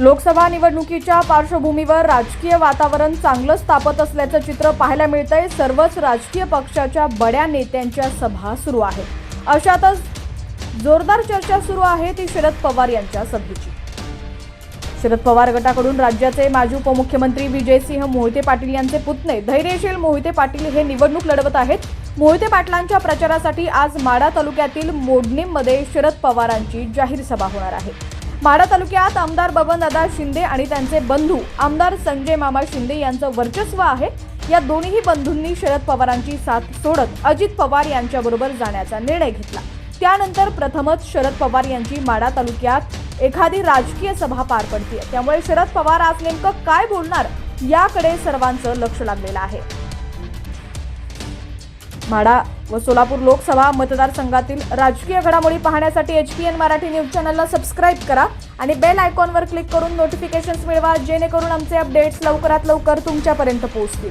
लोकसभा निवडणुकीच्या पार्श्वभूमीवर राजकीय वातावरण चांगलंच तापत असल्याचं चित्र पाहायला मिळतंय। सर्वच राजकीय पक्षाच्या बड्या नेत्यांच्या सभा सुरू आहेत। अशातच जोरदार चर्चा सुरू आहे ती शरद पवार यांच्या सभेची। शरद पवार गटाकडून राज्याचे माजी उपमुख्यमंत्री विजयसिंह मोहिते पाटील यांचे पुतणे धैर्यशील मोहिते पाटील हे निवडणूक लढवत आहेत। मोहिते पाटलांच्या प्रचारासाठी आज माढा तालुक्यातील मोडणीमध्ये शरद पवारांची जाहीर सभा होणार आहे। माढा तालुक्यात आमदार बबनदादा शिंदे आणि त्यांचे बंधू आमदार संजय मामा शिंदे यांचं वर्चस्व आहे। या दोन्ही बंधूंनी शरद पवारांची साथ सोडत अजित पवार यांच्याबरोबर जाण्याचा निर्णय घेतला। त्यानंतर प्रथमच शरद पवार यांची माढा तालुक्यात एखादी राजकीय सभा पार पडते। त्यामुळे शरद पवार आज नेमकं काय बोलणार याकडे सर्वांचं लक्ष लागलेलं आहे। माढा व सोलापूर लोकसभा मतदारसंघातील राजकीय घडामोडी पाहण्यासाठी HPN मराठी न्यूज चॅनलला सबस्क्राइब करा आणि बेल आयकॉनवर क्लिक करून नोटिफिकेशन्स मिळवा, जेणेकरून आमचे अपडेट्स लवकरात लवकर तुमच्यापर्यंत पोहोचतील।